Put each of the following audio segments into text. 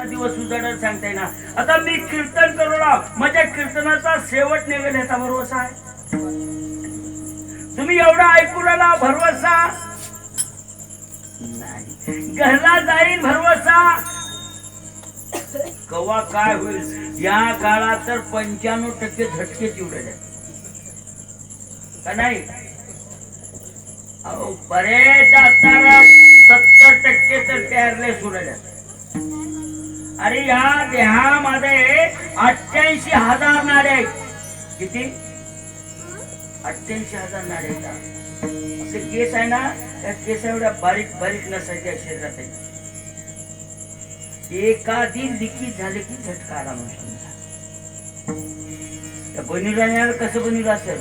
दिवस उजाडायला सांगताय ना. आता मी कीर्तन करू ना, माझ्या कीर्तनाचा शेवट निघेल याचा भरोसा आहे. तुम्ही एवढा ऐकून आला भरवसा नाही, घरला जाईल भरवसा कवा काय होईल. या काळात तर 95% झटकेच उडले का नाही. अहो बरेच आता 70% तर पॅरलेस उडले. अरे या देहामध्ये 88,000 नाडे आहेत. किती? 88,000 नाडे आहेत. असे केस आहे ना, त्या केस एवढ्या बारीक बारीक नसायच्या शरीरात आहे. एखादी लिखित झाले की झटका आला मनुष्याला. बनिराण्याला कसं बनिल असेल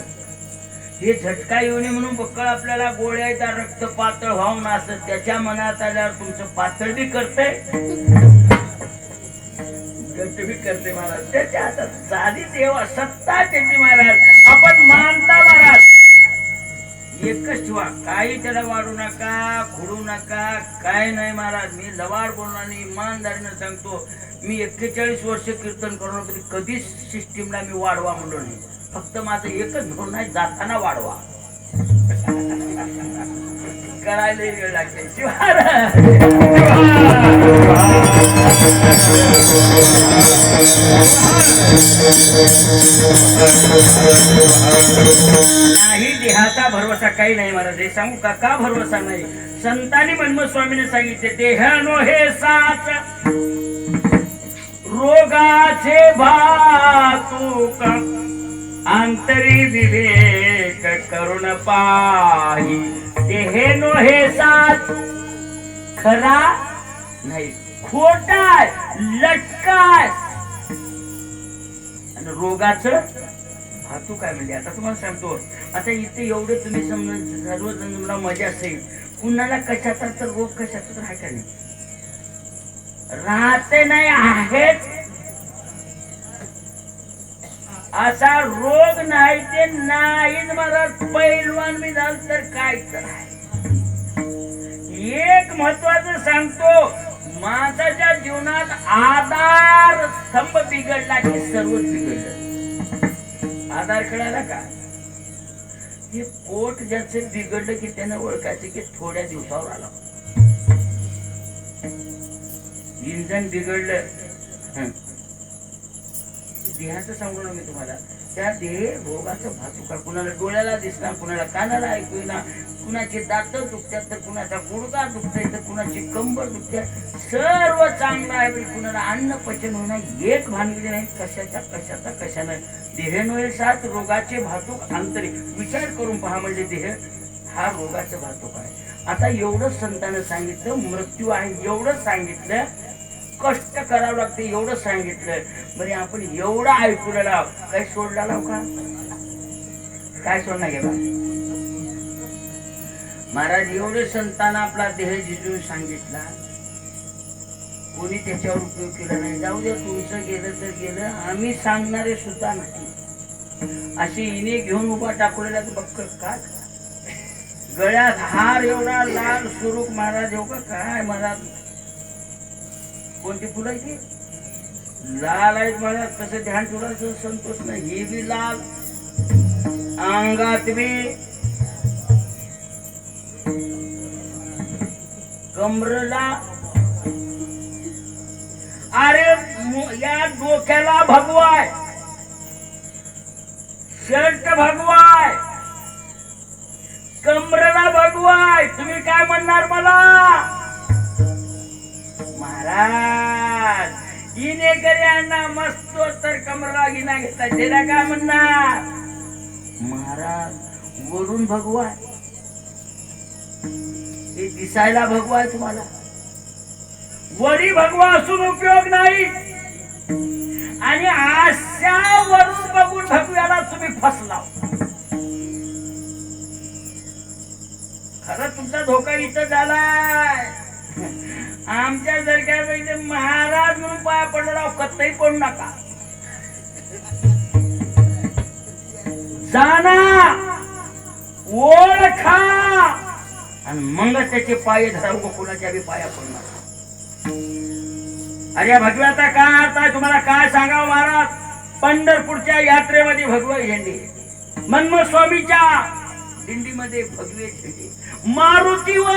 हे झटका येऊ नये म्हणून बक्कळ आपल्याला गोळ्याचा रक्त पातळ व्हावून असत. त्याच्या मनात आल्यावर तुमचं पातळ बी करते घट्ट बी करते महाराज. त्याच्या हातात साधी देवा सत्ता त्याची महाराज. आपण मानता महाराज एकच ठेवा, काही त्याला वाढू नका, खोडू नका, काय नाही महाराज. मी लवाड बोलणार नाही, इमानदारीनं सांगतो. मी 41 वर्ष कीर्तन करून कधीच सिस्टीमला मी वाढवा म्हणलो नाही. फक्त माझं एकच धोरण आहे, जाताना वाढवा. कळायला वेळ लागते. नाही देहाचा भरवसा काही नाही महाराज. हे सांगू का का भरवसा नाही. संतांनी मनमोहन स्वामीने सांगितले, देह नो हे साच रोगाचे भातुक अंतरी विवेक करुण पाही. देह नो हे साच खरा नाही, खोटा लटकाय आणि रोगाचं भातू काय म्हणजे. आता तुम्हाला सांगतो, आता इथे एवढे तुम्ही समज सर्वजण तुम्हाला मजा असेल. कुणाला कशाचा तर रोग कशाचा तर आहे का नाही, राहते नाही आहेत असा रोग नाही. ते नाही मला पैलवान मी झालं तर काय तर आहे. एक महत्वाचं सांगतो, माणसाच्या जीवनात आधार स्तंभ बिघडला की सर्वच बिघडलं. आधार कळाला का. हे पोट ज्याचं बिघडलं की त्यानं ओळखायचं की थोड्या दिवसावर आला. इंजन बिघडलं, देहाचं सांगू ना मी तुम्हाला. त्या देह भोगाचं भातुका. कुणाला डोळ्याला दिसणार, कुणाला कानाला ऐकू येणार, कुणाचे दात दुखतात तर कुणाचा गुडघा दुखतोय तर कुणाची कंबर दुखते. सर्व चांगलं आहे, कुणाला अन्न पचन होणार एक भानगडी नाही. कशाचा कशानं. देह नोहे साथ रोगाचे भातुक अंतरी. विचार करून पहा म्हणजे देह हा रोगाचं भातुक आहे. आता एवढं संतांना सांगितलं, मृत्यू आहे एवढं सांगितलं, कष्ट करावं लागते एवढं सांगितलं. बरे आपण एवढं ऐकूला काही सोडला लाव का. काय सोडणार गेला महाराज. एवढे संतांना आपला देह झिजून सांगितला, कोणी त्याच्यावर उपयोग केला नाही. जाऊ दे तुमचं गेलं तर गेलं, आम्ही सांगणारे सुद्धा नाही. अशी इने घेऊन उभा टाकलेला बक्कळ का. गळ्यात हार एवढा लाल सुरूक महाराज. एवढं काय महाराज. कोणती फुलं ती लाल आहेत महाराज. कसं ध्यान ठेवायचं संतोष नाही. ही बी लाल, अंगात बी, कमरला. अरे या डोक्याला भगवाय, शर्ट भगवाय, कमरेला भगवाय. तुम्ही काय म्हणणार मला महाराज. इने करे अण्णा मस्त तर कमरेला गिना घेतला, त्याला काय म्हणणार महाराज. वरून भगवाय, हे दिसायला भगवाय तुम्हाला. वरी भगवा असून उपयोग नाही. आणि अशा वरून बघून भगव्याला तुम्ही फसला. खरं तुमचा धोका इथं झालाय. आमच्या सरकार महाराज म्हणून पाया पडला कत्तही पडू नका. जाना ओळखा आणि मग त्याचे पाय धराव. कोणाच्या बी पाया पडणार. अरे भगव्याचा काय अर्थ आहे तुम्हाला काय सांगावं महाराज. पंढरपूरच्या यात्रेमध्ये भगवे झेंडे, मनमोह स्वामीच्या दिंडीमध्ये भगवे झेंडे, मारुतीवर